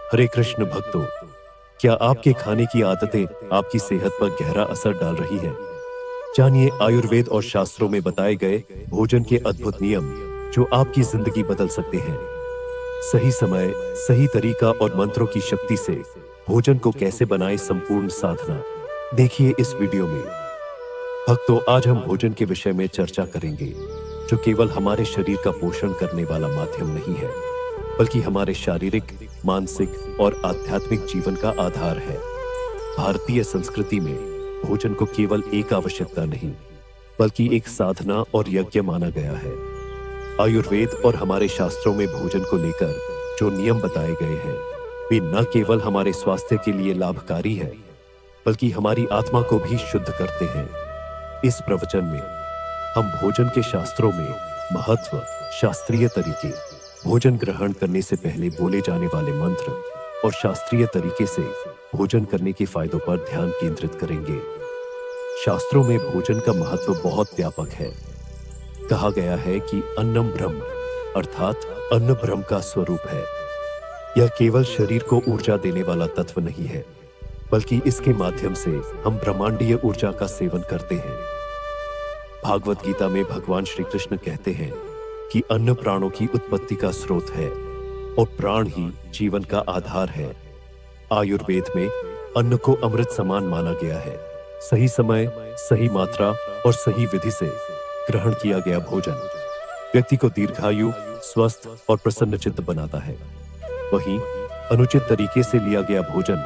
हरे कृष्ण भक्तों, क्या आपके खाने की आदतें आपकी सेहत पर गहरा असर डाल रही हैं? जानिए आयुर्वेद और शास्त्रों में बताए गए भोजन के अद्भुत नियम जो आपकी जिंदगी बदल सकते हैं। सही समय, सही तरीका और मंत्रों की शक्ति से भोजन को कैसे बनाएं संपूर्ण साधना, देखिए इस वीडियो में। भक्तों, आज हम भोजन के विषय में चर्चा करेंगे जो केवल हमारे शरीर का पोषण करने वाला माध्यम नहीं है, बल्कि हमारे शारीरिक, मानसिक और आध्यात्मिक जीवन का आधार है। भारतीय संस्कृति में भोजन को केवल एक आवश्यकता नहीं, बल्कि एक साधना और यज्ञ माना गया है। आयुर्वेद और हमारे शास्त्रों में भोजन को लेकर जो नियम बताए गए हैं, वे न केवल हमारे स्वास्थ्य के लिए लाभकारी है, बल्कि हमारी आत्मा को भी शुद्ध करते हैं। इस प्रवचन में हम भोजन के शास्त्रों में महत्व, शास्त्रीय तरीके, भोजन ग्रहण करने से पहले बोले जाने वाले मंत्र और शास्त्रीय तरीके से भोजन करने के फायदों पर ध्यान केंद्रित करेंगे। शास्त्रों में भोजन का महत्व बहुत व्यापक है। कहा गया है कि अन्नम ब्रह्म, अर्थात अन्न ब्रह्म का स्वरूप है। यह केवल शरीर को ऊर्जा देने वाला तत्व नहीं है, बल्कि इसके माध्यम से हम ब्रह्मांडीय ऊर्जा का सेवन करते हैं। भागवत गीता में भगवान श्री कृष्ण कहते हैं कि अन्न प्राणों की उत्पत्ति का स्रोत है और प्राण ही जीवन का आधार है। आयुर्वेद में अन्न को अमृत समान माना गया है। सही समय, सही मात्रा और सही विधि से ग्रहण किया गया भोजन व्यक्ति को दीर्घायु, स्वस्थ और प्रसन्नचित्त बनाता है। वहीं अनुचित तरीके से लिया गया भोजन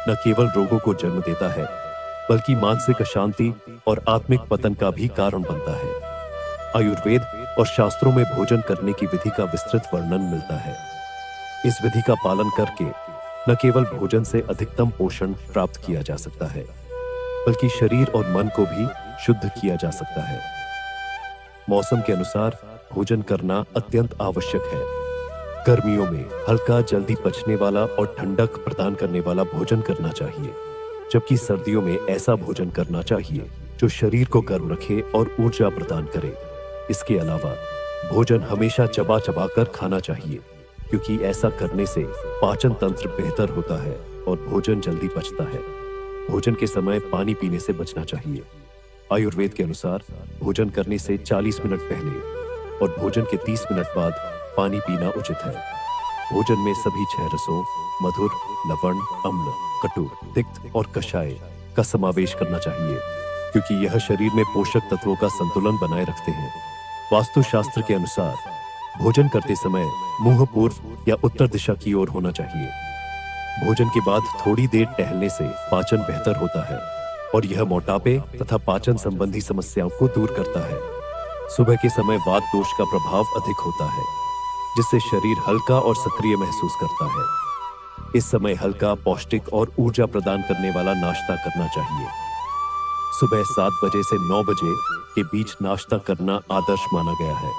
न केवल रोगों को जन्म देता है, बल्कि मानसिक अशांति और आत्मिक पतन का भी कारण बनता है। आयुर्वेद और शास्त्रों में भोजन करने की विधि का विस्तृत वर्णन मिलता है। इस विधि का पालन करके न केवल भोजन से अधिकतम पोषण प्राप्त किया जा सकता है, बल्कि शरीर और मन को भी शुद्ध किया जा सकता है। मौसम के अनुसार भोजन करना अत्यंत आवश्यक है। गर्मियों में हल्का, जल्दी पचने वाला और ठंडक प्रदान करने वाला भोजन करना चाहिए, जबकि सर्दियों में ऐसा भोजन करना चाहिए जो शरीर को गर्म रखे और ऊर्जा प्रदान करे। इसके अलावा भोजन हमेशा चबा चबा कर खाना चाहिए, क्योंकि ऐसा करने से पाचन तंत्र बेहतर होता है और भोजन जल्दी पचता है। भोजन के समय पानी पीने से बचना चाहिए। आयुर्वेद के अनुसार भोजन करने से 40 मिनट पहले और भोजन के 30 मिनट बाद पानी पीना उचित है। भोजन में सभी 6 रसों मधुर, लवण, अम्ल, कटु, तिक्त और कषाय का समावेश करना चाहिए, क्योंकि यह शरीर में पोषक तत्वों का संतुलन बनाए रखते हैं। वास्तुशास्त्र के अनुसार भोजन करते समय मुंह पूर्व या उत्तर दिशा की ओर होना चाहिए। भोजन के बाद थोड़ी देर टहलने से पाचन बेहतर होता है और यह मोटापे तथा पाचन संबंधी समस्याओं को दूर करता है। सुबह के समय वात दोष का प्रभाव अधिक होता है, जिससे शरीर हल्का और सक्रिय महसूस करता है। इस समय हल्का, पौष्टिक और ऊर्जा प्रदान करने वाला नाश्ता करना चाहिए। सुबह 7 बजे से 9 बजे के बीच नाश्ता करना आदर्श माना गया है।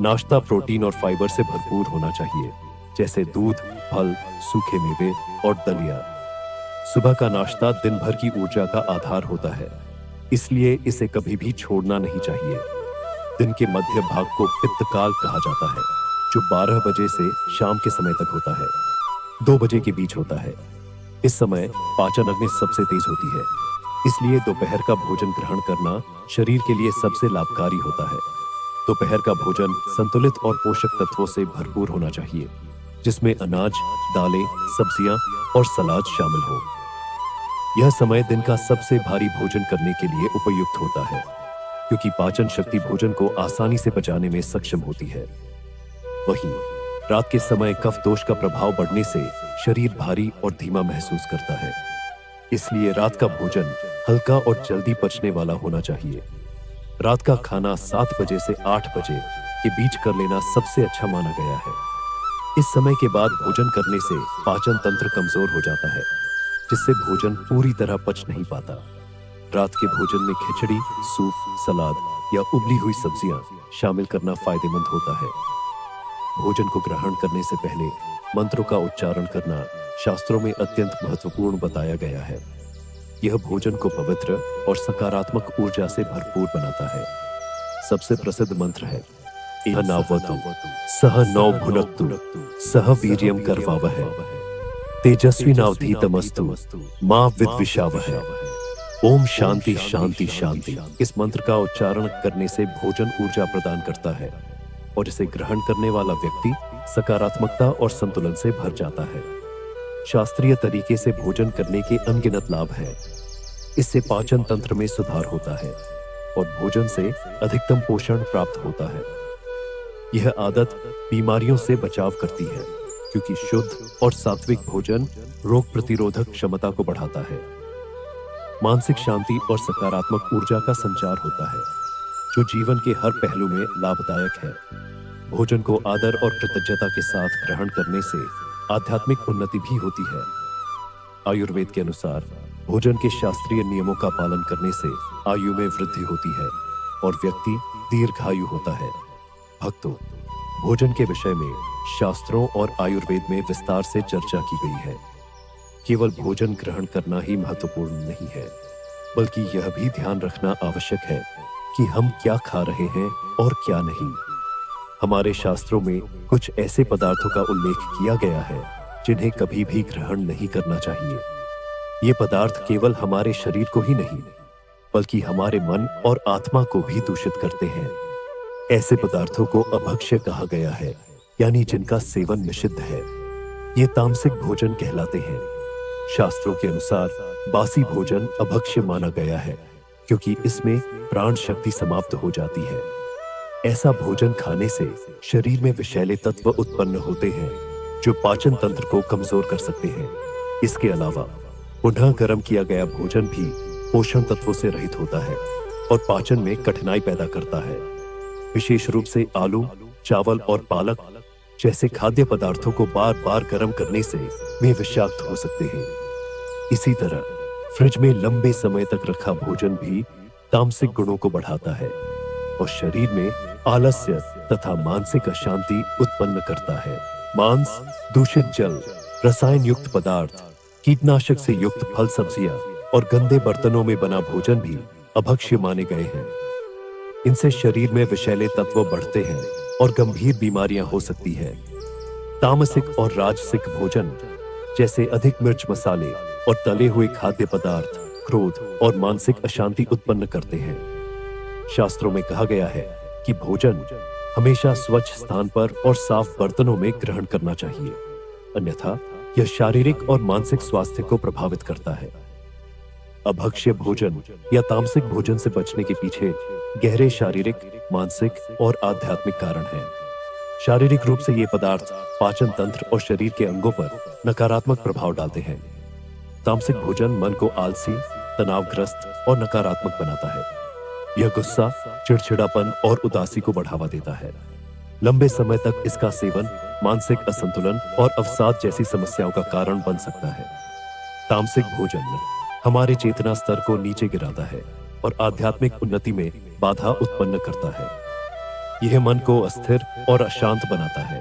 नाश्ता प्रोटीन और फाइबर से भरपूर होना चाहिए, जैसे दूध, फल, सूखे मेवे और दलिया। सुबह का नाश्ता दिन भर की ऊर्जा का आधार होता है, इसलिए इसे कभी भी छोड़ना नहीं चाहिए। दिन के मध्य भाग को पित्तकाल कहा जाता है, जो 12 बजे से शाम के समय तक होता है। 2 बजे के बीच होता है। इस समय पाचन अग्नि सबसे तेज होती है, इसलिए दोपहर का भोजन ग्रहण करना शरीर के लिए सबसे लाभकारी होता है। दोपहर का भोजन संतुलित और पोषक तत्वों से भरपूर होना चाहिए, जिसमें अनाज, दालें, सब्जियां और सलाद शामिल हो। यह समय दिन का सबसे भारी भोजन करने के लिए उपयुक्त होता है, क्योंकि पाचन शक्ति भोजन को आसानी से पचाने में सक्षम होती है। वहीं रात के समय कफ दोष का प्रभाव बढ़ने से शरीर भारी और धीमा महसूस करता है, इसलिए रात का भोजन हल्का और जल्दी पचने वाला होना चाहिए। रात का खाना 7 बजे से 8 बजे के बीच कर लेना सबसे अच्छा माना गया है। इस समय के बाद भोजन करने से पाचन तंत्र कमजोर हो जाता है, जिससे भोजन पूरी तरह पच नहीं पाता। रात के भोजन में खिचड़ी, सूप, सलाद या उबली हुई सब्जियां शामिल करना फायदेमंद होता है। भोजन को ग्रहण करने से पहले मंत्रों का उच्चारण करना शास्त्रों में अत्यंत महत्वपूर्ण बताया गया है। यह भोजन को पवित्र और सकारात्मक ऊर्जा से भरपूर बनाता है। सबसे प्रसिद्ध मंत्र है इह नावतु सह नौ भुनक्तु सह वीर्यम करवावहै। तेजस्विनावधीतमस्तु मां विद्विषावहै। ओम शांति शांति शांति। इस मंत्र का उच्चारण करने से भोजन ऊर्जा प्रदान करता है और इसे ग्रहण करने वाला व्यक्ति सकारात्मकता और संतुलन से भर जाता है। शास्त्रीय तरीके से भोजन करने के अनगिनत लाभ हैं। इससे पाचन तंत्र में सुधार होता है और भोजन से अधिकतम पोषण प्राप्त होता है। यह आदत बीमारियों से बचाव करती है क्योंकि शुद्ध और सात्विक भोजन रोग प्रतिरोधक क्षमता को बढ़ाता है। मानसिक शांति और सकारात्मक ऊर्जा का संचार होता है जो जीवन के हर पहलू में लाभदायक है। भोजन को आदर और कृतज्ञता के साथ ग्रहण करने से आध्यात्मिक उन्नति भी होती है। आयुर्वेद के अनुसार भोजन के शास्त्रीय नियमों का पालन करने से आयु में वृद्धि होती है और व्यक्ति दीर्घायु होता है। भक्तों, भोजन के विषय में शास्त्रों और आयुर्वेद में विस्तार से चर्चा की गई है। केवल भोजन ग्रहण करना ही महत्वपूर्ण नहीं है, बल्कि यह भी ध्यान रखना आवश्यक है कि हम क्या खा रहे हैं और क्या नहीं। हमारे शास्त्रों में कुछ ऐसे पदार्थों का उल्लेख किया गया है जिन्हें कभी भी ग्रहण नहीं करना चाहिए। ये पदार्थ केवल हमारे शरीर को ही नहीं, बल्कि हमारे मन और आत्मा को भी दूषित करते हैं। ऐसे पदार्थों को अभक्ष्य कहा गया है, यानी जिनका सेवन निषिद्ध है। ये तामसिक भोजन कहलाते हैं। शास्त्रों के अनुसार बासी भोजन अभक्ष्य माना गया है क्योंकि इसमें प्राण शक्ति समाप्त हो जाती है। ऐसा भोजन खाने से शरीर में विषैले तत्व उत्पन्न होते हैं जो पाचन तंत्र को कमजोर कर सकते हैं। इसके अलावा पुनः गर्म किया गया भोजन भी पोषण तत्वों से रहित होता है और पाचन में कठिनाई पैदा करता है। विशेष रूप से आलू, चावल और पालक जैसे खाद्य पदार्थों को बार बार गर्म करने से वे विषाक्त हो सकते हैं। इसी तरह फ्रिज में लंबे समय तक रखा भोजन भी तामसिक गुणों को बढ़ाता है और शरीर में आलस्य तथा मानसिक अशांति उत्पन्न करता है। मांस, दूषित जल, रसायन युक्त पदार्थ, कीटनाशक से युक्त फल सब्जियां और गंदे बर्तनों में बना भोजन भी अभक्ष्य माने गए हैं। इनसे शरीर में विषैले तत्व बढ़ते हैं और गंभीर बीमारियां हो सकती हैं। तामसिक और राजसिक भोजन जैसे अधिक मिर्च मसाले और तले हुए खाद्य पदार्थ क्रोध और मानसिक अशांति उत्पन्न करते हैं। शास्त्रों में कहा गया है कि भोजन हमेशा स्वच्छ स्थान पर और साफ बर्तनों में ग्रहण करना चाहिए, अन्यथा यह शारीरिक और मानसिक स्वास्थ्य को प्रभावित करता है। अभक्ष्य भोजन या तामसिक भोजन से बचने के पीछे गहरे शारीरिक, मानसिक और आध्यात्मिक कारण हैं। शारीरिक रूप से ये पदार्थ पाचन तंत्र और शरीर के अंगों पर नकारात्मक प्रभाव डालते हैं। तामसिक भोजन मन को आलसी, तनावग्रस्त और नकारात्मक बनाता है। यह गुस्सा, चिड़चिड़ापन और उदासी को बढ़ावा देता है। लंबे समय तक इसका सेवन मानसिक असंतुलन और अवसाद जैसी समस्याओं का कारण बन सकता है। तामसिक भोजन हमारे चेतना स्तर को नीचे गिराता है और आध्यात्मिक उन्नति में बाधा उत्पन्न करता है। यह मन को अस्थिर और अशांत बनाता है,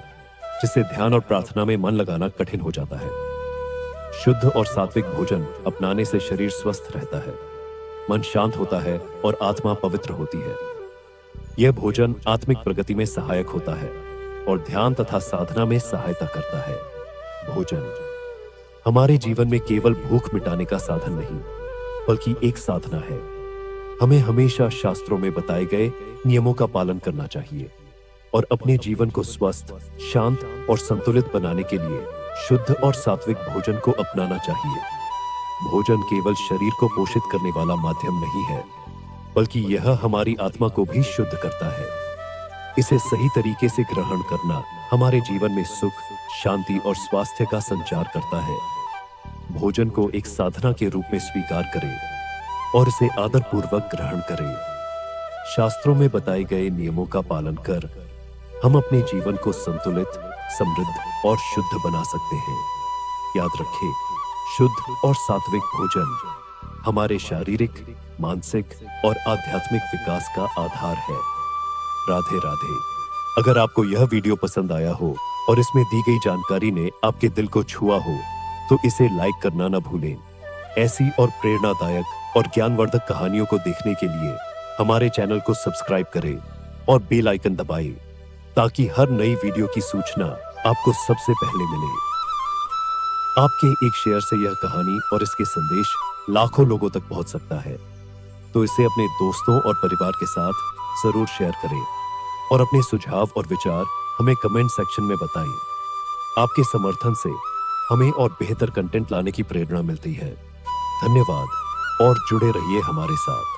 जिससे ध्यान और प्रार्थना में मन लगाना कठिन हो जाता है। शुद्ध और सात्विक भोजन अपनाने से शरीर स्वस्थ रहता है, मन शांत होता है और आत्मा पवित्र होती है। यह भोजन आत्मिक प्रगति में सहायक होता है और ध्यान तथा साधना में सहायता करता है। भोजन हमारे जीवन में केवल भूख मिटाने का साधन नहीं, बल्कि एक साधना है। हमें हमेशा शास्त्रों में बताए गए नियमों का पालन करना चाहिए और अपने जीवन को स्वस्थ, शांत और संतुलित बनाने के लिए शुद्ध और सात्विक भोजन को अपनाना चाहिए। भोजन केवल शरीर को पोषित करने वाला माध्यम नहीं है, बल्कि यह हमारी आत्मा को भी शुद्ध करता है। इसे सही तरीके से ग्रहण करना हमारे जीवन में सुख, शांति और स्वास्थ्य का संचार करता है। भोजन को एक साधना के रूप में स्वीकार करें और इसे आदरपूर्वक ग्रहण करें। शास्त्रों में बताए गए नियमों का पालन कर हम अपने जीवन को संतुलित, समृद्ध और शुद्ध बना सकते हैं। याद रखें, शुद्ध और सात्विक भोजन हमारे शारीरिक, मानसिक और आध्यात्मिक विकास का आधार है। राधे राधे। अगर आपको यह वीडियो पसंद आया हो और इसमें दी गई जानकारी ने आपके दिल को छुआ हो तो इसे लाइक करना न भूलें। ऐसी और प्रेरणादायक और ज्ञानवर्धक कहानियों को देखने के लिए हमारे चैनल को सब्सक्राइब करें और बेल आइकन दबाएं ताकि हर नई वीडियो की सूचना आपको सबसे पहले मिले। आपके एक शेयर से यह कहानी और इसके संदेश लाखों लोगों तक पहुंच सकता है। तो इसे अपने दोस्तों और परिवार के साथ जरूर शेयर करें और अपने सुझाव और विचार हमें कमेंट सेक्शन में बताएं। आपके समर्थन से हमें और बेहतर कंटेंट लाने की प्रेरणा मिलती है। धन्यवाद और जुड़े रहिए हमारे साथ।